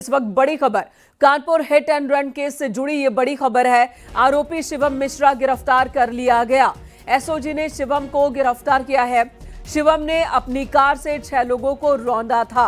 इस वक्त बड़ी खबर Kanpur hit and run case से जुड़ी ये बड़ी खबर है। आरोपी शिवम मिश्रा गिरफ्तार कर लिया गया। एसओजी ने शिवम को गिरफ्तार किया है। शिवम ने अपनी कार से 6 लोगों को रौंदा था।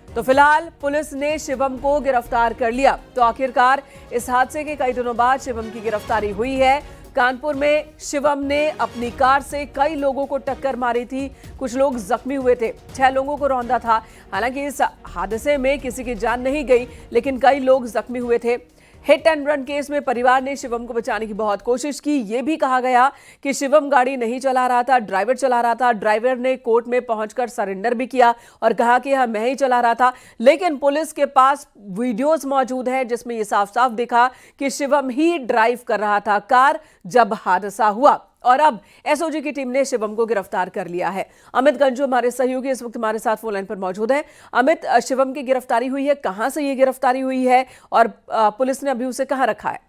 तो फिलहाल पुलिस ने शिवम को गिरफ्तार कर लिया। तो आखिरकार इस हादसे के कई दिनों बाद शिवम की गिरफ्तारी हुई है। कानपुर में शिवम ने अपनी कार से कई लोगों को टक्कर मारी थी। कुछ लोग जख्मी हुए थे, 6 लोगों को रौंदा था। हालांकि इस हादसे में किसी की जान नहीं गई, लेकिन कई लोग जख्मी हुए थे। हिट एंड रन केस में परिवार ने शिवम को बचाने की बहुत कोशिश की। यह भी कहा गया कि शिवम गाड़ी नहीं चला रहा था, ड्राइवर चला रहा था। ड्राइवर ने कोर्ट में पहुंचकर सरेंडर भी किया और कहा कि हाँ, मैं ही चला रहा था। लेकिन पुलिस के पास वीडियोस मौजूद हैं जिसमें यह साफ साफ दिखा कि शिवम ही ड्राइव कर रहा था कार जब हादसा हुआ। और अब एसओजी की टीम ने शिवम को गिरफ्तार कर लिया है। अमित गंजू हमारे सहयोगी इस वक्त हमारे साथ फोन लाइन पर मौजूद हैं। अमित, शिवम की गिरफ्तारी हुई है, कहां से ये गिरफ्तारी हुई है और पुलिस ने अभी उसे कहां रखा है?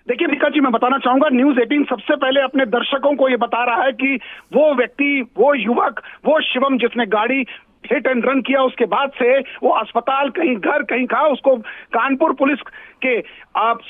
देखिए निका जी, मैं बताना चाहूंगा, न्यूज 18 सबसे पहले अपने दर्शकों को ये बता रहा है कि वो व्यक्ति, वो युवक, वो शिवम जिसने गाड़ी हिट एंड रन किया, उसके बाद से वो अस्पताल, कहीं घर, कहीं कहा, उसको कानपुर पुलिस के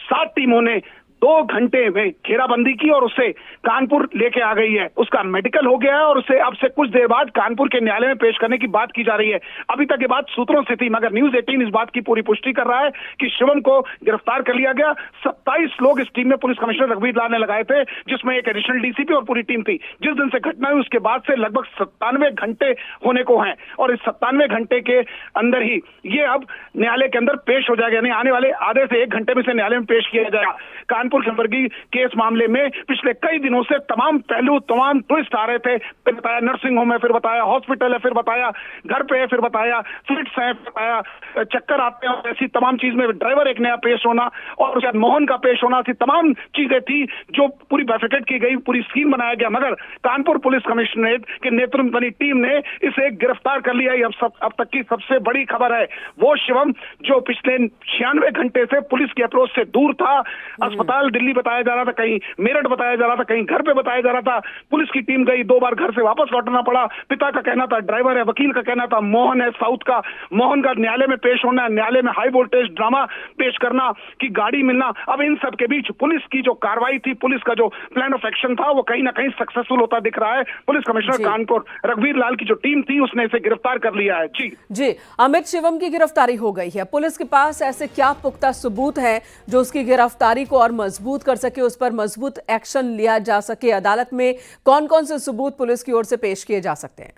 7 टीमों ने 2 घंटे में घेराबंदी की और उसे कानपुर लेके आ गई है। उसका मेडिकल हो गया है और उसे अब से कुछ देर बाद कानपुर के न्यायालय में पेश करने की बात की जा रही है। अभी तक ये बात सूत्रों से थी, मगर न्यूज 18 इस बात की पूरी पुष्टि कर रहा है कि शिवम को गिरफ्तार कर लिया गया। 27 लोग इस टीम में पुलिस कमिश्नर रघुवीर लाल ने लगाए थे, जिसमें एक एडिशनल डीसीपी और पूरी टीम थी। जिस दिन से घटना हुई उसके बाद से लगभग 97 घंटे होने को हैं और इस 97 घंटे के अंदर ही ये अब न्यायालय के अंदर पेश हो जाएगा। यानी आने वाले आधे से 1 घंटे में से न्यायालय में पेश किया जाएगा। कानपुर खंबरगी केस मामले में पिछले कई दिनों से तमाम पहलू, तमाम ट्विस्ट आ रहे थे। फिर बताया नर्सिंग होम है, फिर बताया हॉस्पिटल है, फिर बताया घर पे है, फिर बताया फिट्स है, फिर बताया चक्कर आते हैं, ऐसी तमाम चीज में ड्राइवर एक नया पेश होना और उसके बाद मोहन का पेश होना, ऐसी तमाम चीजें थी जो पूरी बैफिकेट की गई, पूरी स्कीम बनाया गया। मगर कानपुर पुलिस कमिश्नरेट के नेतृत्व वाली टीम ने इसे गिरफ्तार कर लिया। अब तक की सबसे बड़ी खबर है वो शिवम जो पिछले 96 घंटे से पुलिस की अप्रोच से दूर था। अस्पताल दिल्ली बताया जा रहा था, कहीं मेरठ बताया जा रहा था, कहीं घर पे बताया जा रहा था। पुलिस की टीम गई, 2 बार घर से वापस लौटना पड़ा। पिता का कहना था ड्राइवर है, वकील का कहना था मोहन है साउथ का, मोहन का न्यायालय में पेश होना, न्यायालय में हाई वोल्टेज ड्रामा पेश करना कि गाड़ी मिलना। अब इन सब के बीच पुलिस की जो कार्रवाई थी, पुलिस का जो प्लान ऑफ एक्शन था, वो कहीं ना कहीं सक्सेसफुल होता दिख रहा है। पुलिस कमिश्नर कानपुर रघुवीर लाल की जो टीम थी उसने इसे गिरफ्तार कर लिया है। जी अमित, शिवम की गिरफ्तारी हो गई है। पुलिस के पास ऐसे क्या पुख्ता सबूत हैं जो उसकी गिरफ्तारी को और मजबूत कर सके, उस पर मजबूत एक्शन लिया जा सके? अदालत में कौन कौन से सबूत पुलिस की ओर से पेश किए जा सकते हैं?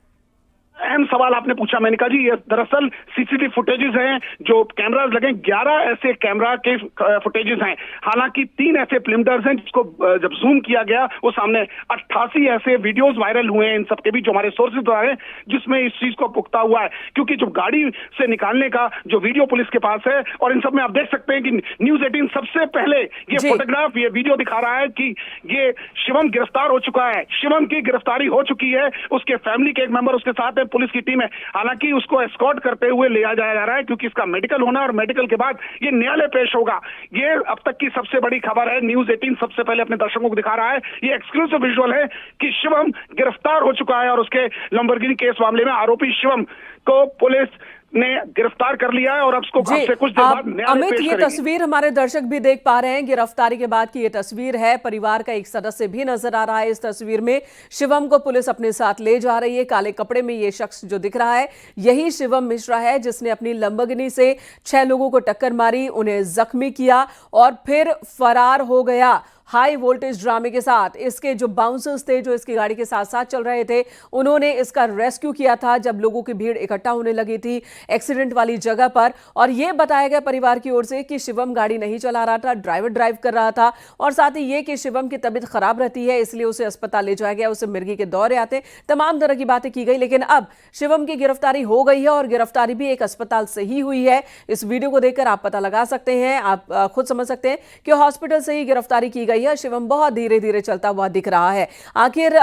अहम सवाल आपने पूछा मैनिका जी। ये दरअसल सीसीटीवी फुटेजेस हैं जो कैमरास लगे, 11 ऐसे कैमरा के फुटेजेस हैं। हालांकि 3 ऐसे प्रिंटर्स हैं जिसको जब जूम किया गया वो सामने 88 ऐसे वीडियोस वायरल हुए हैं इन सबके बीच, जो हमारे सोर्सेज द्वारा हैं, जिसमें इस चीज को पुख्ता हुआ है। क्योंकि जो गाड़ी से निकालने का जो वीडियो पुलिस के पास है और इन सब में आप देख सकते हैं कि न्यूज 18 सबसे पहले ये फोटोग्राफ, ये वीडियो दिखा रहा है कि ये शिवम गिरफ्तार हो चुका है। शिवम की गिरफ्तारी हो चुकी है, उसके फैमिली के एक मेंबर उसके साथ है, पुलिस की टीम है। हालांकि उसको एस्कॉर्ट करते हुए ले जाया जा रहा है क्योंकि इसका मेडिकल होना और मेडिकल के बाद ये न्यायालय पेश होगा। ये अब तक की सबसे बड़ी खबर है। न्यूज 18 सबसे पहले अपने दर्शकों को दिखा रहा है, ये एक्सक्लूसिव विजुअल है कि शिवम गिरफ्तार हो चुका है और उसके लंबरगिनी केस मामले में आरोपी शिवम को पुलिस ने गिरफ्तार कर लिया है और अब उसको कुछ देर बाद न्यायालय अमित, पेश ये करेगी। तस्वीर हमारे दर्शक भी देख पा रहे हैं। गिरफ्तारी के बाद की ये तस्वीर है। परिवार का एक सदस्य भी नजर आ रहा है इस तस्वीर में। शिवम को पुलिस अपने साथ ले जा रही है। काले कपड़े में ये शख्स जो दिख रहा है, यही शिवम मिश्रा है जिसने अपनी लंबरगिनी से 6 लोगों को टक्कर मारी, उन्हें जख्मी किया और फिर फरार हो गया हाई वोल्टेज ड्रामे के साथ। इसके जो बाउंसर्स थे जो इसकी गाड़ी के साथ साथ चल रहे थे, उन्होंने इसका रेस्क्यू किया था जब लोगों की भीड़ इकट्ठा होने लगी थी एक्सीडेंट वाली जगह पर। और यह बताया गया परिवार की ओर से कि शिवम गाड़ी नहीं चला रहा था, ड्राइवर ड्राइव कर रहा था। और साथ ही यह कि शिवम की तबीयत खराब रहती है, इसलिए उसे अस्पताल ले जाया गया, उसे मिर्गी के दौरे आते, तमाम तरह की बातें की गई। लेकिन अब शिवम की गिरफ्तारी हो गई है और गिरफ्तारी भी एक अस्पताल से ही हुई है। इस वीडियो को देखकर आप पता लगा सकते हैं, आप खुद समझ सकते हैं कि हॉस्पिटल से ही गिरफ्तारी की गई है। शिवम बहुत धीरे धीरे चलता हुआ दिख रहा है। आखिर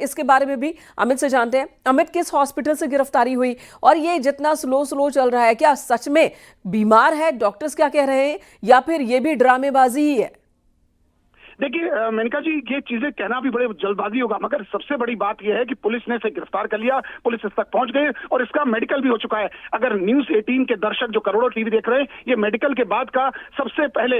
इसके बारे में भी अमित से जानते हैं। अमित, किस हॉस्पिटल से गिरफ्तारी हुई और ये जितना स्लो चल रहा है, क्या सच में बीमार है? डॉक्टर्स क्या कह रहे हैं या फिर ये भी ड्रामेबाजी ही है? देखिए मेनका जी, ये चीजें कहना भी बड़े जल्दबाजी होगा, मगर सबसे बड़ी बात यह है कि पुलिस ने इसे गिरफ्तार कर लिया, पुलिस इस तक पहुंच गई और इसका मेडिकल भी हो चुका है। अगर न्यूज 18 के दर्शक जो करोड़ों टीवी देख रहे हैं, ये मेडिकल के बाद का सबसे पहले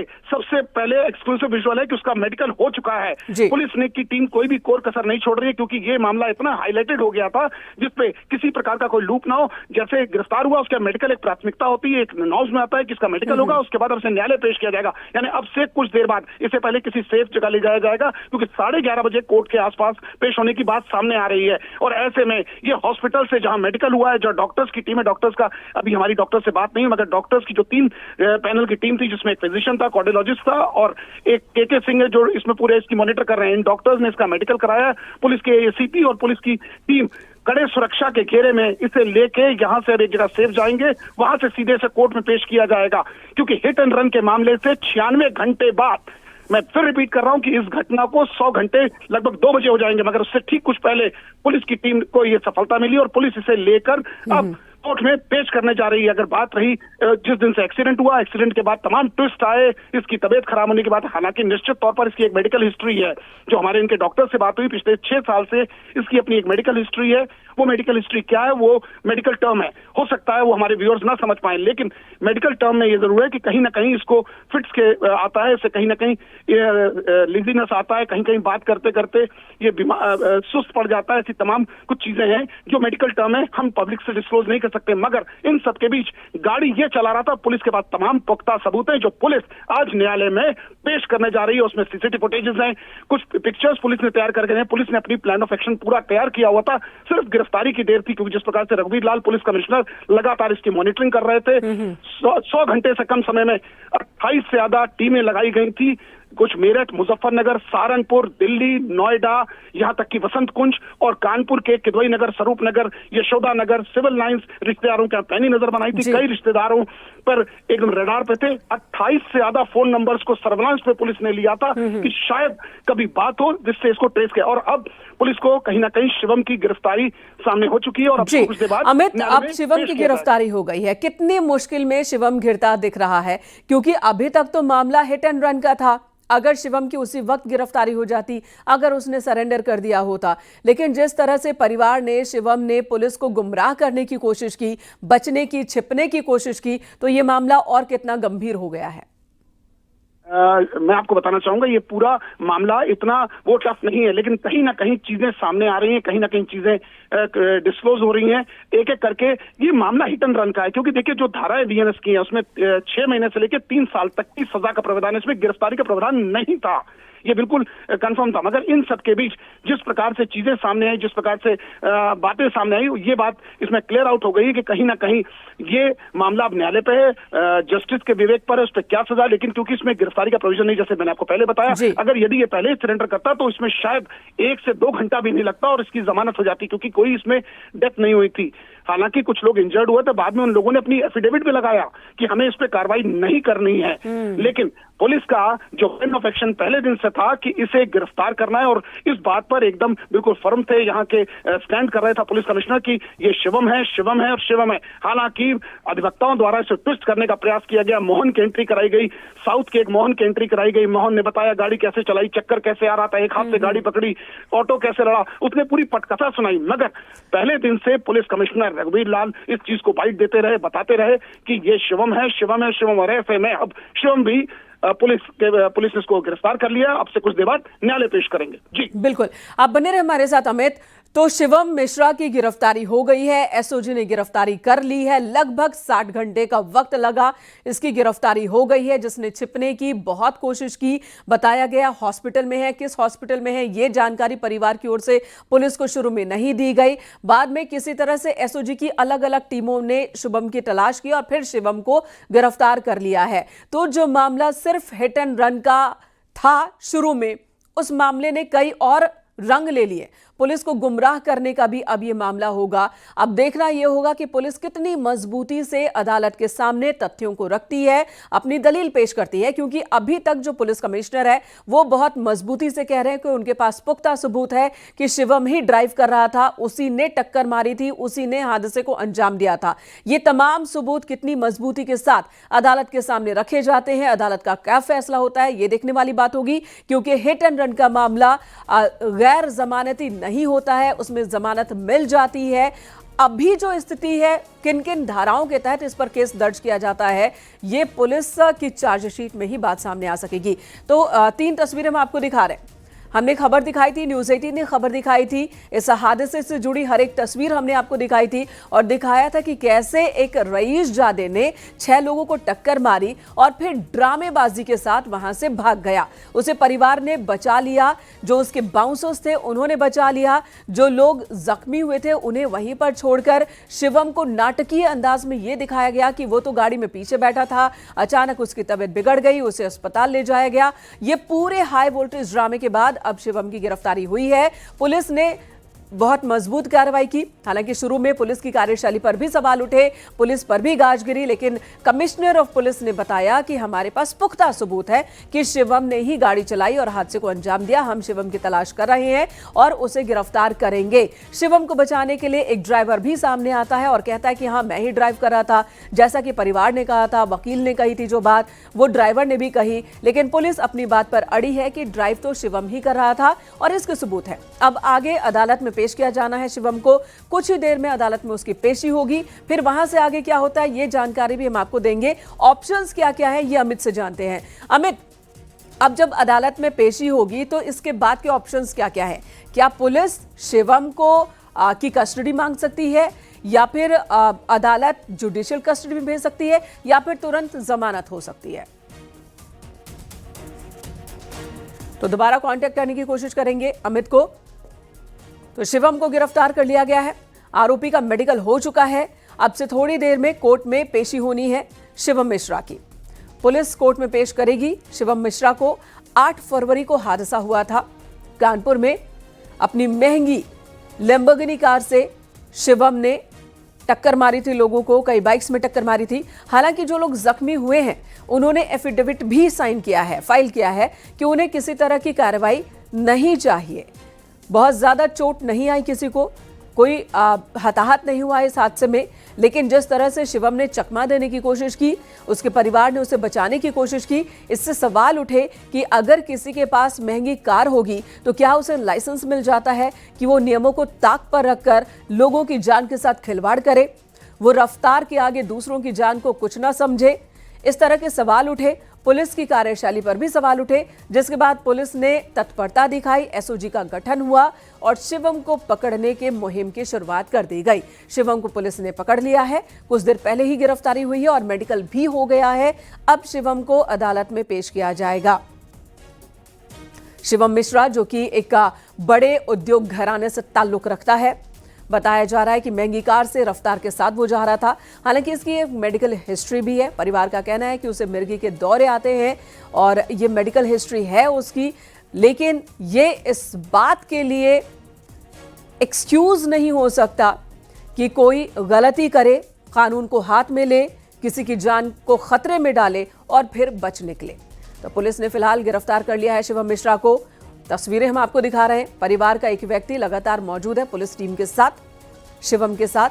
एक्सक्लूसिव विजुअल है कि उसका मेडिकल हो चुका है। पुलिस ने की टीम कोई भी कोर कसर नहीं छोड़ रही है, क्योंकि ये मामला इतना हाईलाइटेड हो गया था जिसपे किसी प्रकार का कोई लूप ना हो। जैसे गिरफ्तार हुआ उसका मेडिकल एक प्राथमिकता होती है, एक नॉर्म्स में आता है कि इसका मेडिकल होगा, उसके बाद उसे न्यायालय पेश किया जाएगा। यानी अब से कुछ देर बाद इससे पहले किसी सेफ जगह ले जाया जाएगा, क्योंकि 11:30 बजे कोर्ट के आसपास पेश होने की बात सामने आ रही है। और ऐसे में ये हॉस्पिटल से जहां मेडिकल हुआ है, जो डॉक्टर्स की टीम है, डॉक्टर्स का अभी हमारी डॉक्टर से बात नहीं, मगर डॉक्टर्स की जो 3 पैनल की टीम थी, जिसमें एक फिजिशियन था, कार्डियोलॉजिस्ट था और एक के सिंह है जो इसमें पूरे इसकी मॉनिटर कर रहे हैं। इन डॉक्टर्स ने इसका मेडिकल कराया। पुलिस के एसीपी और पुलिस की टीम कड़े सुरक्षा के घेरे में इसे लेके यहां से एक जगह सेफ जाएंगे, वहां से सीधे से कोर्ट में पेश किया जाएगा, क्योंकि हिट एंड रन के मामले से 96 घंटे बाद, मैं फिर रिपीट कर रहा हूं कि इस घटना को 100 घंटे लगभग 2 बजे हो जाएंगे, मगर उससे ठीक कुछ पहले पुलिस की टीम को यह सफलता मिली और पुलिस इसे लेकर अब कोर्ट में पेश करने जा रही है। अगर बात रही जिस दिन से एक्सीडेंट हुआ, एक्सीडेंट के बाद तमाम ट्विस्ट आए, इसकी तबीयत खराब होने के बाद, हालांकि निश्चित तौर पर इसकी एक मेडिकल हिस्ट्री है, जो हमारे इनके डॉक्टर से बात हुई, पिछले 6 साल से इसकी अपनी एक मेडिकल हिस्ट्री है। वो मेडिकल हिस्ट्री क्या है, वो मेडिकल टर्म है, हो सकता है वो हमारे व्यूअर्स ना समझ पाए, लेकिन मेडिकल टर्म में ये जरूर है कि कहीं ना कहीं इसको फिट्स के आता है, इससे कहीं ना कहीं लिजीनेस आता है, कहीं कहीं बात करते करते ये सुस्त पड़ जाता है। ऐसी तमाम कुछ चीजें हैं जो मेडिकल टर्म है, हम पब्लिक से डिस्क्लोज नहीं कर सकते। मगर इन सबके बीच गाड़ी ये चला रहा था, पुलिस के पास तमाम पुख्ता सबूत हैं जो पुलिस आज न्यायालय में पेश करने जा रही है। उसमें सीसीटीवी फुटेजेस हैं, कुछ पिक्चर्स पुलिस ने तैयार करके हैं। पुलिस ने अपनी प्लान ऑफ एक्शन पूरा तैयार किया हुआ था, सिर्फ गिरफ्तारी की देर थी, क्योंकि जिस प्रकार से रघुवीर लाल पुलिस कमिश्नर लगातार इसकी मॉनिटरिंग कर रहे थे। 100 घंटे से कम समय में 28 से ज्यादा टीमें लगाई गई थी, कुछ मेरठ, मुजफ्फरनगर, सहारनपुर, दिल्ली, नोएडा, यहां तक कि वसंत कुंज और कानपुर के किदवई नगर, स्वरूप नगर, यशोदा नगर, सिविल लाइंस, रिश्तेदारों के पैनी नजर बनाई थी। कई रिश्तेदारों पर एकदम रडार पे थे। 28 से ज्यादा फोन नंबर्स को सर्विलांस पे पुलिस ने लिया था कि शायद कभी बात हो जिससे इसको ट्रेस किया। और अब पुलिस को कहीं ना कहीं शिवम की गिरफ्तारी सामने हो चुकी है और अब कुछ देर बाद अमित, अब शिवम की गिरफ्तारी हो गई है। कितनी मुश्किल में शिवम घिरता दिख रहा है, क्योंकि अभी तक तो मामला हिट एंड रन का था। अगर शिवम की उसी वक्त गिरफ्तारी हो जाती, अगर उसने सरेंडर कर दिया होता, लेकिन जिस तरह से परिवार ने, शिवम ने पुलिस को गुमराह करने की कोशिश की, बचने की, छिपने की कोशिश की, तो ये मामला और कितना गंभीर हो गया है। मैं आपको बताना चाहूंगा, ये पूरा मामला इतना वो टफ नहीं है, लेकिन कहीं ना कहीं चीजें सामने आ रही हैं, कहीं ना कहीं चीजें डिस्क्लोज हो रही हैं एक एक करके। ये मामला हिट एंड रन का है, क्योंकि देखिए जो धाराएं बीएनएस की है उसमें 6 महीने से लेकर 3 साल तक की सजा का प्रावधान है, इसमें गिरफ्तारी का प्रावधान नहीं था। ये बिल्कुल कंफर्म था। मगर इन सब के बीच जिस प्रकार से चीजें सामने आई, जिस प्रकार से बातें सामने आई, ये बात इसमें क्लियर आउट हो गई कि कहीं ना कहीं ये मामला अब न्यायालय पे है, जस्टिस के विवेक पर है, उस पर क्या सजा। लेकिन क्योंकि इसमें गिरफ्तारी का प्रोविजन नहीं, जैसे मैंने आपको पहले बताया, अगर यदि ये पहले सरेंडर करता तो इसमें शायद 1 से 2 घंटा भी नहीं लगता और इसकी जमानत हो जाती, क्योंकि कोई इसमें डेथ नहीं हुई थी। हालांकि कुछ लोग इंजर्ड हुए थे, बाद में उन लोगों ने अपनी एफिडेविट भी लगाया कि हमें इस पे कार्रवाई नहीं करनी है। लेकिन पुलिस का जो प्लान ऑफ एक्शन पहले दिन से था कि इसे गिरफ्तार करना है, और इस बात पर एकदम बिल्कुल फर्म थे, यहाँ के स्टैंड कर रहा था पुलिस कमिश्नर की ये शिवम है, शिवम है और शिवम है। हालांकि अधिवक्ताओं द्वारा इसे ट्विस्ट करने का प्रयास किया गया, मोहन की एंट्री कराई गई, साउथ के एक मोहन की एंट्री कराई गई। मोहन ने बताया गाड़ी कैसे चलाई, चक्कर कैसे आ रहा था, एक हाथ से गाड़ी पकड़ी, ऑटो कैसे लड़ा, उसने पूरी पटकथा सुनाई। मगर पहले दिन से पुलिस कमिश्नर रघुवीर लाल इस चीज को बाइट देते रहे, बताते रहे कि ये शिवम है, शिवम है, शिवम। और ऐसे में अब शिवम भी पुलिस ने इसको गिरफ्तार कर लिया। अब से कुछ देर बाद न्यायालय पेश करेंगे। जी बिल्कुल, आप बने रहे हमारे साथ अमित। तो शिवम मिश्रा की गिरफ्तारी हो गई है, एसओजी ने गिरफ्तारी कर ली है। लगभग 60 घंटे का वक्त लगा, इसकी गिरफ्तारी हो गई है। जिसने छिपने की बहुत कोशिश की, बताया गया हॉस्पिटल में है, किस हॉस्पिटल में है ये जानकारी परिवार की ओर से पुलिस को शुरू में नहीं दी गई। बाद में किसी तरह से एसओजी की अलग अलग टीमों ने शिवम की तलाश की और फिर शिवम को गिरफ्तार कर लिया है। तो जो मामला सिर्फ हिट एंड रन का था शुरू में, उस मामले ने कई और रंग ले लिए। पुलिस को गुमराह करने का भी अब ये मामला होगा। अब देखना यह होगा कि पुलिस कितनी मजबूती से अदालत के सामने तथ्यों को रखती है, अपनी दलील पेश करती है, क्योंकि अभी तक जो पुलिस कमिश्नर है वो बहुत मजबूती से कह रहे हैं कि उनके पास पुख्ता सबूत है कि शिवम ही ड्राइव कर रहा था, उसी ने टक्कर मारी थी, उसी ने हादसे को अंजाम दिया था। ये तमाम सबूत कितनी मजबूती के साथ अदालत के सामने रखे जाते हैं, अदालत का क्या फैसला होता है, ये देखने वाली बात होगी, क्योंकि हिट एंड रन का मामला गैर जमानती नहीं होता है, उसमें जमानत मिल जाती है। अभी जो स्थिति है, किन किन धाराओं के तहत इस पर केस दर्ज किया जाता है, ये पुलिस की चार्जशीट में ही बात सामने आ सकेगी। तो 3 तस्वीरें हम आपको दिखा रहे हैं। हमने खबर दिखाई थी, न्यूज़ 18 ने खबर दिखाई थी, इस हादसे से जुड़ी हर एक तस्वीर हमने आपको दिखाई थी और दिखाया था कि कैसे एक रईस जादे ने 6 लोगों को टक्कर मारी और फिर ड्रामेबाजी के साथ वहां से भाग गया। उसे परिवार ने बचा लिया, जो उसके बाउंसर्स थे उन्होंने बचा लिया, जो लोग जख्मी हुए थे उन्हें वहीं पर छोड़कर शिवम को नाटकीय अंदाज में यह दिखाया गया कि वो तो गाड़ी में पीछे बैठा था, अचानक उसकी तबीयत बिगड़ गई, उसे अस्पताल ले जाया गया। ये पूरे हाई वोल्टेज ड्रामे के बाद अब शिवम की गिरफ्तारी हुई है। पुलिस ने बहुत मजबूत कार्रवाई की। हालांकि शुरू में पुलिस की कार्यशैली पर भी सवाल उठे, पुलिस पर भी गाज गिरी, लेकिन कमिश्नर ऑफ पुलिस ने बताया कि हमारे पास पुख्ता सबूत है कि शिवम ने ही गाड़ी चलाई और हादसे को अंजाम दिया। हम शिवम की तलाश कर रहे हैं और उसे गिरफ्तार करेंगे। शिवम को बचाने के लिए एक ड्राइवर भी सामने आता है और कहता है कि हाँ, मैं ही ड्राइव कर रहा था, जैसा कि परिवार ने कहा था, वकील ने कही थी जो बात, वो ड्राइवर ने भी कही। लेकिन पुलिस अपनी बात पर अड़ी है कि ड्राइव तो शिवम ही कर रहा था और इसके सबूत है। अब आगे अदालत में पेश किया जाना है शिवम को, कुछ ही देर में अदालत में उसकी पेशी होगी। फिर वहां से आगे क्या होता है ये जानकारी भी हम आपको देंगे। ऑप्शंस क्या क्या है ये अमित से जानते हैं। अमित, अब जब अदालत में पेशी होगी तो इसके बाद के ऑप्शंस क्या क्या है? क्या पुलिस शिवम को की कस्टडी मांग सकती है, या फिर अदालत जुडिशियल कस्टडी में भेज सकती है, या फिर तुरंत जमानत हो सकती है? तो दोबारा कांटेक्ट करने की कोशिश करेंगे अमित को। तो शिवम को गिरफ्तार कर लिया गया है, आरोपी का मेडिकल हो चुका है। अब से थोड़ी देर में कोर्ट में पेशी होनी है शिवम मिश्रा की। पुलिस कोर्ट में पेश करेगी शिवम मिश्रा को। 8 फरवरी को हादसा हुआ था कानपुर में। अपनी महंगी लैम्बोर्गिनी कार से शिवम ने टक्कर मारी थी लोगों को, कई बाइक्स में टक्कर मारी थी। हालांकि जो लोग जख्मी हुए हैं उन्होंने एफिडेविट भी साइन किया है, फाइल किया है कि उन्हें किसी तरह की कार्रवाई नहीं चाहिए। बहुत ज्यादा चोट नहीं आई किसी को, कोई हताहत नहीं हुआ इस हादसे में। लेकिन जिस तरह से शिवम ने चकमा देने की कोशिश की, उसके परिवार ने उसे बचाने की कोशिश की, इससे सवाल उठे कि अगर किसी के पास महंगी कार होगी तो क्या उसे लाइसेंस मिल जाता है कि वो नियमों को ताक पर रखकर लोगों की जान के साथ खिलवाड़ करे, वो रफ्तार के आगे दूसरों की जान को कुछ ना समझे। इस तरह के सवाल उठे। पुलिस की कार्यशैली पर भी सवाल उठे, जिसके बाद पुलिस ने तत्परता दिखाई, एसओजी का गठन हुआ और शिवम को पकड़ने के मुहिम की शुरुआत कर दी गई। शिवम को पुलिस ने पकड़ लिया है, कुछ देर पहले ही गिरफ्तारी हुई है और मेडिकल भी हो गया है। अब शिवम को अदालत में पेश किया जाएगा। शिवम मिश्रा, जो कि एक बड़े उद्योग घराने से ताल्लुक रखता है, बताया जा रहा है कि महंगी कार से रफ्तार के साथ वो जा रहा था। हालांकि इसकी एक मेडिकल हिस्ट्री भी है। परिवार का कहना है कि उसे मिर्गी के दौरे आते हैं और ये मेडिकल हिस्ट्री है उसकी, लेकिन ये इस बात के लिए एक्सक्यूज नहीं हो सकता कि कोई गलती करे, कानून को हाथ में ले, किसी की जान को खतरे में डाले और फिर बच निकले। तो पुलिस ने फिलहाल गिरफ्तार कर लिया है शिवम मिश्रा को। तस्वीरें हम आपको दिखा रहे हैं। परिवार का एक व्यक्ति लगातार मौजूद है पुलिस टीम के साथ, शिवम के साथ।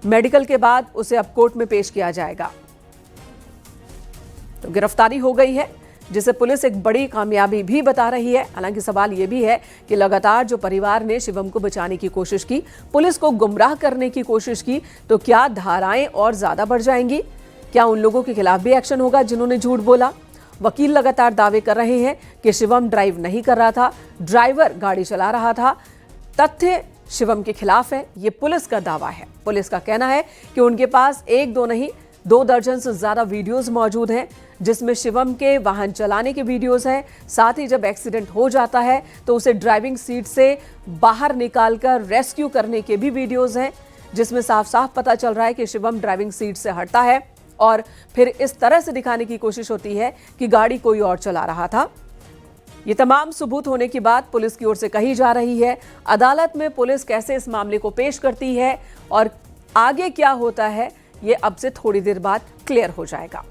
मेडिकल के बाद उसे अब कोर्ट में पेश किया जाएगा। तो गिरफ्तारी हो गई है, जिसे पुलिस एक बड़ी कामयाबी भी बता रही है। हालांकि सवाल यह भी है कि लगातार जो परिवार ने शिवम को बचाने की कोशिश की, पुलिस को गुमराह करने की कोशिश की, तो क्या धाराएं और ज्यादा बढ़ जाएंगी? क्या उन लोगों के खिलाफ भी एक्शन होगा जिन्होंने झूठ बोला? वकील लगातार दावे कर रहे हैं कि शिवम ड्राइव नहीं कर रहा था, ड्राइवर गाड़ी चला रहा था। तथ्य शिवम के खिलाफ है, ये पुलिस का दावा है। पुलिस का कहना है कि उनके पास 1-2 नहीं 2 दर्जन से ज्यादा वीडियोस मौजूद हैं, जिसमें शिवम के वाहन चलाने के वीडियोस हैं। साथ ही जब एक्सीडेंट हो जाता है तो उसे ड्राइविंग सीट से बाहर निकालकर रेस्क्यू करने के भी वीडियोस हैं, जिसमें साफ साफ पता चल रहा है कि शिवम ड्राइविंग सीट से हटता है और फिर इस तरह से दिखाने की कोशिश होती है कि गाड़ी कोई और चला रहा था। ये तमाम सबूत होने की बात पुलिस की ओर से कही जा रही है। अदालत में पुलिस कैसे इस मामले को पेश करती है और आगे क्या होता है, ये अब से थोड़ी देर बाद क्लियर हो जाएगा।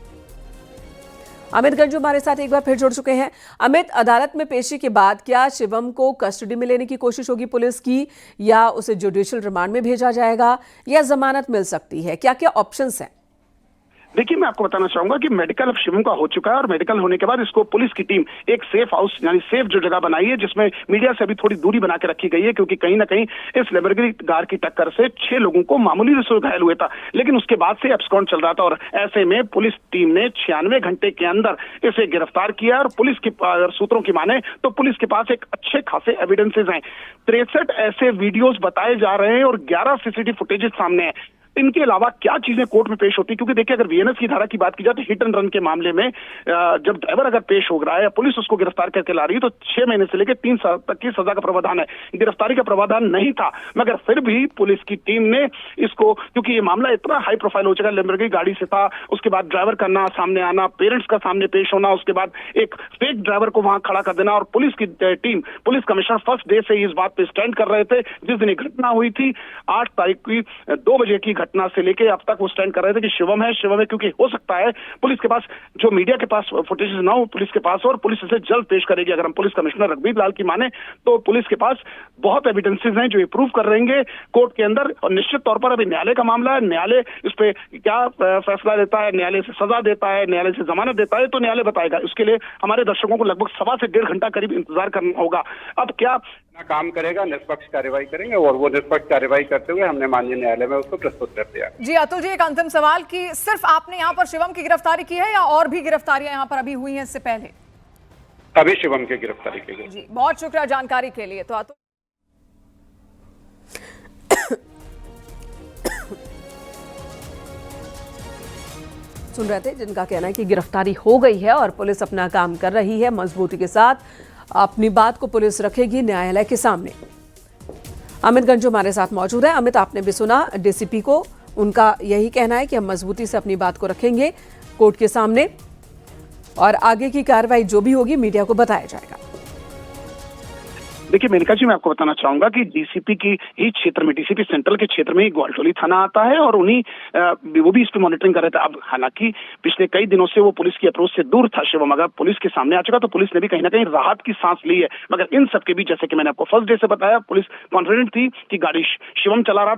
अमित गंजू हमारे साथ एक बार फिर जुड़ चुके हैं। अमित, अदालत में पेशी के बाद क्या शिवम को कस्टडी में लेने की कोशिश होगी पुलिस की, या उसे जुडिशियल रिमांड में भेजा जाएगा, या जमानत मिल सकती है? क्या क्या ऑप्शंस हैं? देखिए, मैं आपको बताना चाहूंगा कि मेडिकल अब शिवम का हो चुका है और मेडिकल होने के बाद इसको पुलिस की टीम एक सेफ हाउस यानी सेफ जो जगह बनाई है, जिसमें मीडिया से अभी थोड़ी दूरी बना के रखी गई है, क्योंकि कहीं ना कहीं इस लेम्बोर्गिनी कार की टक्कर से 6 लोगों को मामूली रूप से घायल हुए था, लेकिन उसके बाद से एब्सकॉन्ड चल रहा था और ऐसे में पुलिस टीम ने 96 घंटे के अंदर इसे गिरफ्तार किया। और पुलिस की सूत्रों की माने तो पुलिस के पास एक अच्छे खासे एविडेंसेज हैं। 63 ऐसे वीडियोज बताए जा रहे हैं और 11 सीसीटीवी फुटेजेस सामने है। इनके अलावा क्या चीजें कोर्ट में पेश होती, क्योंकि देखिए, अगर वीएनएस की धारा की बात की जाए तो हिट एंड रन के मामले में जब ड्राइवर अगर पेश हो रहा है या पुलिस उसको गिरफ्तार करके ला रही है तो 6 महीने से लेकर 3 साल तक की सजा का प्रावधान है। गिरफ्तारी का प्रावधान नहीं था, मगर फिर भी पुलिस की टीम ने इसको, क्योंकि ये मामला इतना हाई प्रोफाइल हो चुका, लेम्बोर्गिनी गाड़ी से था, उसके बाद ड्राइवर का ना सामने आना, पेरेंट्स का सामने पेश होना, उसके बाद एक फेक ड्राइवर को वहां खड़ा कर देना, और पुलिस की team, police commissioner first day से इस बात पे स्टैंड कर रहे थे। जिस दिन घटना हुई थी 8 तारीख की 2 बजे की घटना से लेकर अब तक वो स्टैंड कर रहे थे कि शिवम है, क्योंकि हो सकता है पुलिस के पास, जो मीडिया के पास फुटेज ना हो पुलिस के पास, और पुलिस इसे जल्द पेश करेगी। अगर हम पुलिस कमिश्नर रघुवीर लाल की माने तो पुलिस के पास बहुत एविडेंसेस हैं जो ये प्रूव कर रहेंगे कोर्ट के अंदर। और निश्चित तौर पर अभी न्यायालय का मामला है, न्यायालय इस पे क्या फैसला देता है, न्यायालय से सजा देता है, न्यायालय से जमानत देता है, तो न्यायालय बताएगा। उसके लिए हमारे दर्शकों को लगभग 1.25 से 1.5 घंटा करीब इंतजार करना होगा। अब क्या काम करेगा, निष्पक्ष कार्यवाही करेंगे, और वो निष्पक्ष कार्यवाही करते हुए हमने माननीय न्यायालय में उसको प्रस्तुत कर दिया। जी अतुल जी, एक अंतिम सवाल कि सिर्फ आपने यहाँ पर शिवम की गिरफ्तारी की है या और भी गिरफ्तारियां यहाँ पर अभी हुई हैं इससे पहले? अभी शिवम की गिरफ्तारी की गई। जी, बहुत शुक्रिया जानकारी के लिए। तो अतुल सुन रहे थे जिनका कहना है कि गिरफ्तारी हो गई है और पुलिस अपना काम कर रही है, मजबूती के साथ अपनी बात को पुलिस रखेगी न्यायालय के सामने। अमित गंजू हमारे साथ मौजूद है। अमित, आपने भी सुना डीसीपी को, उनका यही कहना है कि हम मजबूती से अपनी बात को रखेंगे कोर्ट के सामने और आगे की कार्रवाई जो भी होगी मीडिया को बताया जाएगा। देखिए मेनका जी, मैं आपको बताना चाहूंगा कि डीसीपी की ही क्षेत्र में, डीसीपी सेंट्रल के क्षेत्र में ही ग्वालटोली थाना आता है और उन्हीं वो भी इस पे मॉनिटरिंग कर रहे थे। अब हालांकि पिछले कई दिनों से वो पुलिस की अप्रोच से दूर था शिवम, अगर पुलिस के सामने आ चुका तो पुलिस ने भी कहीं ना कहीं राहत की सांस ली है। मगर इन सबके बीच, जैसे कि मैंने आपको फर्स्ट डे से बताया, पुलिस कॉन्फिडेंट थी कि गाड़ी शिवम चला रहा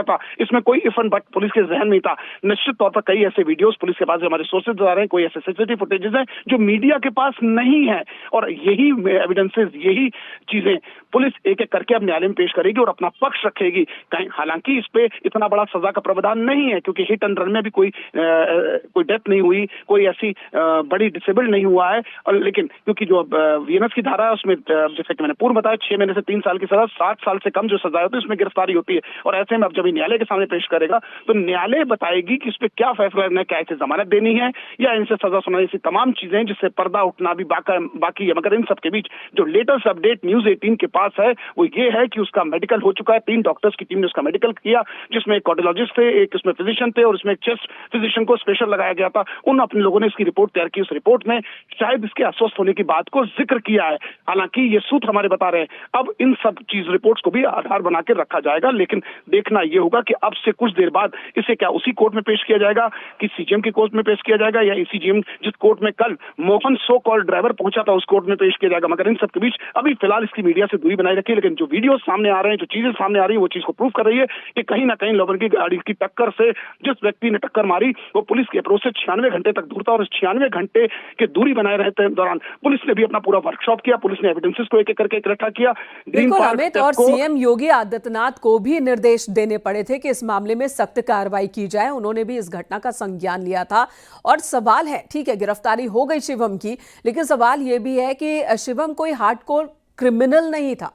था, इसमें कोई इफ एंड बट पुलिस के जहन में था। निश्चित तौर पर कई ऐसे वीडियोस पुलिस के पास हमारे सोर्सेज बता रहे हैं, कोई ऐसे सीसीटीवी फुटेजेस हैं जो मीडिया के पास नहीं है, और यही एविडेंसेस, यही चीजें पुलिस एक एक करके अब न्यायालय में पेश करेगी और अपना पक्ष रखेगी। कहीं हालांकि इस पे इतना बड़ा सजा का प्रावधान नहीं है, क्योंकि हिट एंड रन में भी कोई डेथ नहीं हुई, कोई ऐसी बड़ी डिसेबल्ड नहीं हुआ है। और लेकिन क्योंकि जो वीएनएस की धारा है उसमें, जैसे कि मैंने पूर्व बताया, 6 महीने से 3 साल की सजा, 7 साल से कम जो सजा होती है उसमें गिरफ्तारी होती है। और ऐसे में अब जब न्यायालय के सामने पेश करेगा तो न्यायालय बताएगी कि इस पे क्या फैसला लेना है, क्या इसे जमानत देनी है या इनसे सजा सुनानी, ऐसी तमाम चीजें जिससे पर्दा उठना भी बाकी है। मगर इन सबके बीच जो लेटेस्ट अपडेट न्यूज 18 के पास है वो ये है कि उसका मेडिकल हो चुका है। 3 डॉक्टर्स की टीम ने उसका मेडिकल किया, जिसमें एक कार्डियोलॉजिस्ट थे, एक उसमें फिजिशियन थे और उसमें एक चेस्ट फिजिशियन को स्पेशल लगाया गया था। उन अपने लोगों ने इसकी रिपोर्ट तैयार की। उस रिपोर्ट में शायद इसके अस्वस्थ होने की बात को जिक्र किया है। हालांकि ये सूत्र हमारे बता रहे हैं अब इन सब चीज रिपोर्ट्स को भी आधार बना के रखा जाएगा, लेकिन देखना यह होगा कि अब से कुछ देर बाद इसे क्या उसी कोर्ट में पेश किया जाएगा कि सीजीएम की कोर्ट में पेश किया जाएगा, या सीजीएम जिस कोर्ट में कल मोहन सो कॉल्ड ड्राइवर पहुंचा था उस कोर्ट में पेश किया जाएगा। मगर इन सबके बीच अभी फिलहाल इसकी मीडिया से दूरी बनाई रखी है, लेकिन जो वीडियो सामने आ रहे हैं, जो चीजें सामने आ रही है, वो चीज को प्रूव कर रही है कि कहीं ना कहीं लेम्बोर्गिनी की गाड़ी की टक्कर से जिस व्यक्ति ने टक्कर मारी वो पुलिस के अप्रोच से 96 घंटे तक दूर था, और 96 घंटे के दूरी बनाए रहते दौरान पुलिस ने भी अपना पूरा वर्कशॉप किया, पुलिस ने एविडेंसेस को एक एक करके इकट्ठा किया। बिल्कुल अमित, और सीएम योगी आदित्यनाथ को भी निर्देश देने पड़े थे कि इस मामले में सख्त कार्रवाई की जाए। उन्होंने भी इस घटना का संज्ञान लिया था। और सवाल है, ठीक है गिरफ्तारी हो गई शिवम की, लेकिन सवाल यह भी है कि शिवम कोई हार्डकोर क्रिमिनल नहीं था,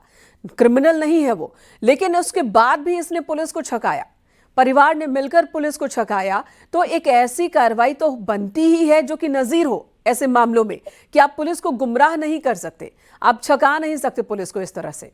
क्रिमिनल नहीं है वो, लेकिन उसके बाद भी इसने पुलिस को छकाया, परिवार ने मिलकर पुलिस को छकाया। तो एक ऐसी कार्रवाई तो बनती ही है जो कि नजीर हो ऐसे मामलों में, कि आप पुलिस को गुमराह नहीं कर सकते, आप छका नहीं सकते पुलिस को इस तरह से।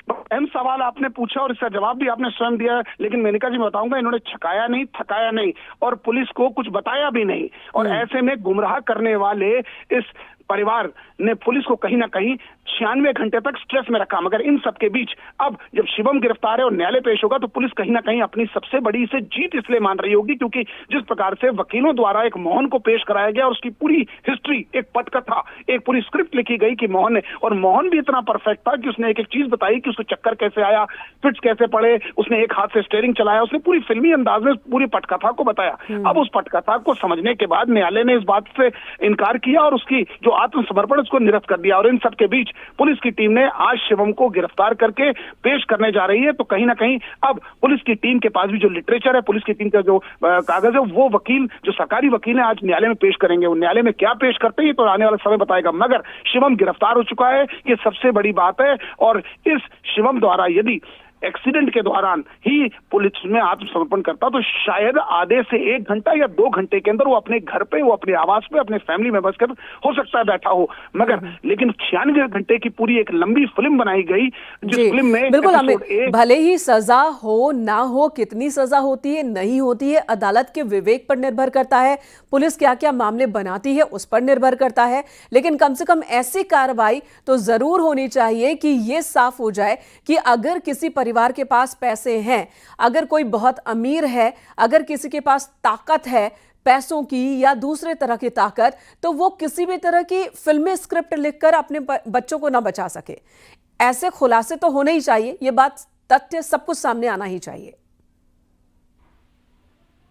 अहम सवाल आपने पूछा और इसका जवाब भी आपने स्वयं दिया, लेकिन मेनका जी मैं बताऊंगा, इन्होंने छकाया नहीं, थकाया नहीं और पुलिस को कुछ बताया भी नहीं। और ऐसे में गुमराह करने वाले इस परिवार ने पुलिस को कहीं ना कहीं 96 घंटे तक स्ट्रेस में रखा। मगर इन सबके बीच अब जब शिवम गिरफ्तार है और न्यायालय पेश होगा तो पुलिस कहीं ना कहीं अपनी सबसे बड़ी इसे जीत इसलिए मान रही होगी क्योंकि जिस प्रकार से वकीलों द्वारा एक मोहन को पेश कराया गया और उसकी पूरी हिस्ट्री, एक पटकथा, एक पूरी स्क्रिप्ट लिखी गई कि मोहन ने, और मोहन भी इतना परफेक्ट था कि उसने एक एक चीज बताई कि उसको चक्कर कैसे आया, फिट्स कैसे पड़े, उसने एक हाथ से स्टीयरिंग चलाया, उसने पूरी फिल्मी अंदाज में पूरी पटकथा को बताया। अब उस पटकथा को समझने के बाद न्यायालय ने इस बात से इनकार किया और उसकी जो आत्मसमर्पण उसको निरस्त कर दिया। और इन सबके बीच पुलिस की टीम ने आज शिवम को गिरफ्तार करके पेश करने जा रही है। तो कहीं ना कहीं अब पुलिस की टीम के पास भी जो लिटरेचर है, पुलिस की टीम का जो कागज है, वो वकील, जो सरकारी वकील है, आज न्यायालय में पेश करेंगे। वो न्यायालय में क्या पेश करते हैं तो आने वाला समय बताएगा। मगर शिवम गिरफ्तार हो चुका है, ये सबसे बड़ी बात है। और इस शिवम द्वारा यदि एक्सीडेंट के दौरान ही पुलिस में आत्मसमर्पण करता तो शायद आधे से 1 घंटा या 2 घंटे के अंदर वो अपने घर पे, वो अपने आवास पे, अपने फैमिली मेंबर्स के हो सकता है बैठा हो। मगर लेकिन 96 घंटे की पूरी एक लंबी फिल्म बनाई गई जिस फिल्म में बिल्कुल अमित, भले ही सजा हो ना हो, कितनी सजा होती है नहीं होती है अदालत के विवेक पर निर्भर करता है, पुलिस क्या क्या मामले बनाती है उस पर निर्भर करता है, लेकिन कम से कम ऐसी कार्रवाई तो जरूर होनी चाहिए कि यह साफ हो जाए कि अगर किसी परिवार के पास पैसे हैं, अगर कोई बहुत अमीर है, अगर किसी के पास ताकत है पैसों की या दूसरे तरह की ताकत, तो वो किसी भी तरह की फिल्मी स्क्रिप्ट लिखकर अपने बच्चों को ना बचा सके। ऐसे खुलासे तो होने ही चाहिए, ये बात, तथ्य सब कुछ सामने आना ही चाहिए।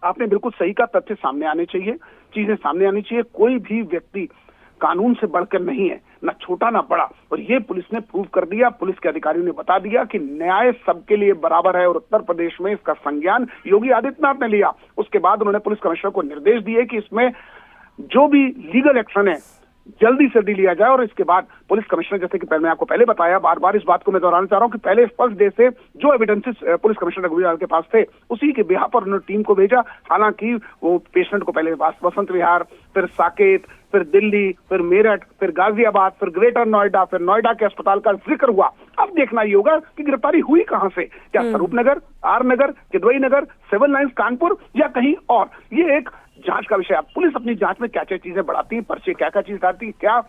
आपने बिल्कुल सही कहा, तथ्य सामने आने चाहिए, चीजें सामने आनी चाहिए। कोई भी व्यक्ति कानून से बढ़कर नहीं है, ना छोटा ना बड़ा, और ये पुलिस ने प्रूव कर दिया। पुलिस के अधिकारियों ने बता दिया कि न्याय सबके लिए बराबर है और उत्तर प्रदेश में इसका संज्ञान योगी आदित्यनाथ ने लिया। उसके बाद उन्होंने पुलिस कमिश्नर को निर्देश दिए कि इसमें जो भी लीगल एक्शन है जल्दी से लिया जाए। और इसके बाद पुलिस कमिश्नर, जैसे कि मैं आपको पहले बताया, बार बार इस बात को मैं दोहराना चाह रहा हूं कि पहले फर्स्ट डे से जो एविडेंसेस पुलिस कमिश्नर रघुवीर के पास थे उसी के बिहाफ पर उन्होंने टीम को भेजा। हालांकि वो पेशेंट को पहले वसंत विहार, फिर साकेत, फिर दिल्ली, फिर मेरठ, फिर गाजियाबाद, फिर ग्रेटर नोएडा, फिर नोएडा के अस्पताल का जिक्र हुआ। अब देखना ये होगा कि गिरफ्तारी हुई कहां से, क्या स्वरूप नगर, आर नगर, किदवई नगर, 7 लाइन्स कानपुर या कहीं और। ये एक जांच का विषय है। पुलिस अपनी जांच में क्या क्या चीजें बढ़ाती है, पर्चे क्या क्या चीज डालती है, क्या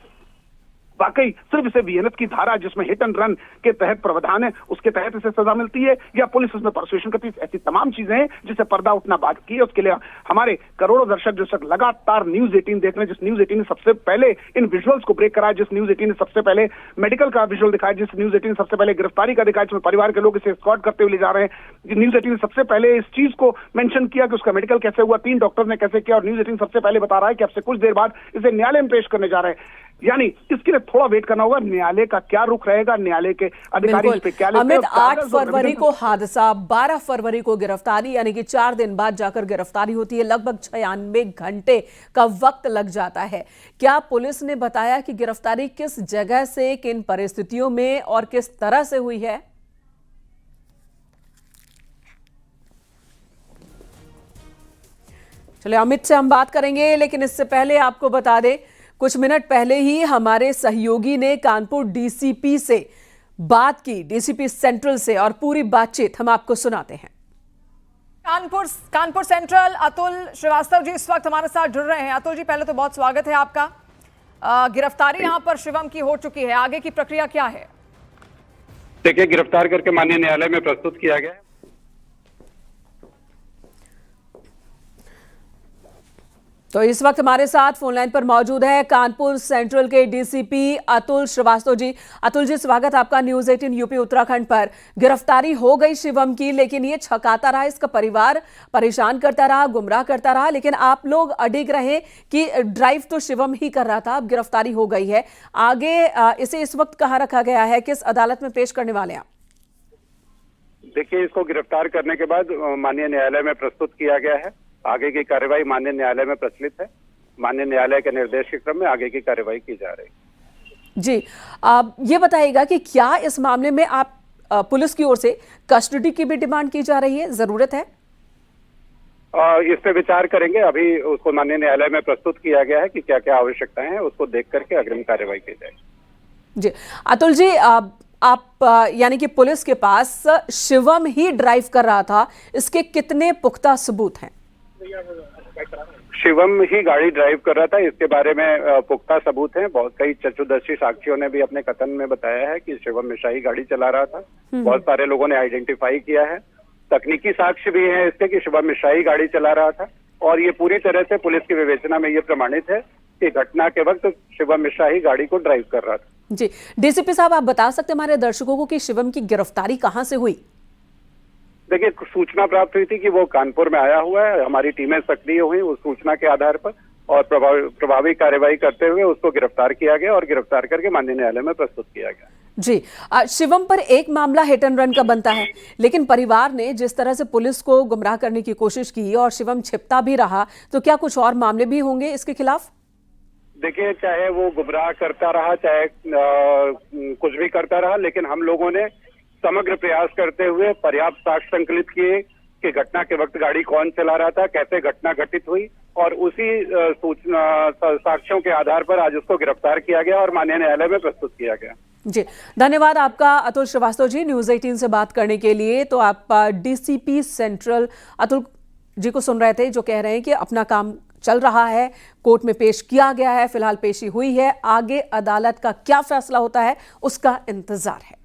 वाकई सिर्फ इसे वीएनएस की धारा जिसमें हिट एंड रन के तहत प्रावधान है उसके तहत इसे सजा मिलती है, या पुलिस इसमें परसुएशन करती है। ऐसी तमाम चीजें हैं जिसे पर्दा उठना बाकी है। उसके लिए हमारे करोड़ों दर्शक लगातार न्यूज 18 देख रहे हैं, जिस न्यूज 18 ने सबसे पहले इन विजुअल्स को ब्रेक कराया, जिस न्यूज 18 ने सबसे पहले मेडिकल का विजुअल दिखाया, जिस न्यूज 18 ने सबसे पहले गिरफ्तारी का दिखाया, जिसमें परिवार के लोग इसे एस्कॉर्ट करते हुए ले जा रहे हैं। न्यूज 18 ने सबसे पहले इस चीज को मेंशन किया कि उसका मेडिकल कैसे हुआ, 3 डॉक्टर ने कैसे किया, और न्यूज 18 सबसे पहले बता रहा है कि अब से कुछ देर बाद इसे न्यायालय में पेश करने जा रहे हैं। यानी इसके लिए थोड़ा वेट करना होगा, न्यायालय का क्या रुख रहेगा, न्यायालय के अधिकारी इस पे क्या लेते हैं। अमित, 8 फरवरी को हादसा, 12 फरवरी को गिरफ्तारी, यानी कि 4 दिन बाद जाकर गिरफ्तारी होती है। लगभग 96 घंटे का वक्त लग जाता है। क्या पुलिस ने बताया कि गिरफ्तारी किस जगह से, किन परिस्थितियों में और किस तरह से हुई है? चलिए अमित से हम बात करेंगे, लेकिन इससे पहले आपको बता दें, कुछ मिनट पहले ही हमारे सहयोगी ने कानपुर डीसीपी से बात की, डीसीपी सेंट्रल से, और पूरी बातचीत हम आपको सुनाते हैं। कानपुर सेंट्रल अतुल श्रीवास्तव जी इस वक्त हमारे साथ जुड़ रहे हैं। अतुल जी, पहले तो बहुत स्वागत है आपका। गिरफ्तारी यहां पर शिवम की हो चुकी है, आगे की प्रक्रिया क्या है? देखिए, गिरफ्तार करके माननीय न्यायालय में प्रस्तुत किया गया है। तो इस वक्त हमारे साथ फोन लाइन पर मौजूद है कानपुर सेंट्रल के डीसीपी अतुल श्रीवास्तव जी। अतुल जी, स्वागत आपका न्यूज 18 यूपी उत्तराखंड पर। गिरफ्तारी हो गई शिवम की, लेकिन ये छकाता रहा, इसका परिवार परेशान करता रहा, गुमराह करता रहा, लेकिन आप लोग अडिग रहे कि ड्राइव तो शिवम ही कर रहा था। अब गिरफ्तारी हो गई है, आगे इसे इस वक्त कहाँ रखा गया है, किस अदालत में पेश करने वाले हैं? देखिए, इसको गिरफ्तार करने के बाद माननीय न्यायालय में प्रस्तुत किया गया है। आगे की कार्रवाई माननीय न्यायालय में प्रचलित है। माननीय न्यायालय के निर्देश के क्रम में आगे की कार्रवाई की जा रही है। जी, ये बताइएगा कि क्या इस मामले में आप पुलिस की ओर से कस्टडी की भी डिमांड की जा रही है, जरूरत है? इस पे विचार करेंगे। अभी उसको माननीय न्यायालय में प्रस्तुत किया गया है कि क्या क्या आवश्यकताएं हैं, उसको देख करके अग्रिम कार्रवाई की जाएगी। जी अतुल जी, आप यानी कि पुलिस के पास शिवम ही ड्राइव कर रहा था, इसके कितने पुख्ता सबूत हैं? शिवम ही गाड़ी ड्राइव कर रहा था। इसके बारे में पुख्ता सबूत हैं। बहुत कई चक्षुदर्शी साक्षियों ने भी अपने कथन में बताया है कि शिवम मिश्रा ही गाड़ी चला रहा था। बहुत सारे लोगों ने आइडेंटिफाई किया है। तकनीकी साक्ष्य भी है इसके कि शिवम मिश्रा ही गाड़ी चला रहा था और ये पूरी तरह से पुलिस की विवेचना में ये प्रमाणित है कि घटना के वक्त शिवम मिश्रा ही गाड़ी को ड्राइव कर रहा था। जी, डीसीपी साहब, आप बता सकते हैं हमारे दर्शकों को कि शिवम की गिरफ्तारी कहां से हुई? देखिए, सूचना प्राप्त हुई थी कि वो कानपुर में आया हुआ है। हमारी टीमें सक्रिय हुई उस सूचना के आधार पर और प्रभावी कार्रवाई करते हुए उसको गिरफ्तार किया गया और गिरफ्तार करके माननीय न्यायालय में प्रस्तुत किया गया। जी, शिवम पर एक मामला हिट एंड रन का बनता है, लेकिन परिवार ने जिस तरह से पुलिस को गुमराह करने की कोशिश की और शिवम छिपता भी रहा, तो क्या कुछ और मामले भी होंगे इसके खिलाफ? देखिए, चाहे वो गुमराह करता रहा, चाहे कुछ भी करता रहा, लेकिन हम लोगों ने समग्र प्रयास करते हुए पर्याप्त साक्ष्य संकलित किए कि घटना के वक्त गाड़ी कौन चला रहा था, कैसे घटना घटित हुई और उसी सूचना साक्ष्यों के आधार पर आज उसको गिरफ्तार किया गया और माननीय न्यायालय में प्रस्तुत किया गया। जी, धन्यवाद आपका अतुल श्रीवास्तव जी, न्यूज़ 18 से बात करने के लिए। तो आप डीसीपी सेंट्रल अतुल जी को सुन रहे थे, जो कह रहे हैं कि अपना काम चल रहा है, कोर्ट में पेश किया गया है, फिलहाल पेशी हुई है, आगे अदालत का क्या फैसला होता है उसका इंतजार है।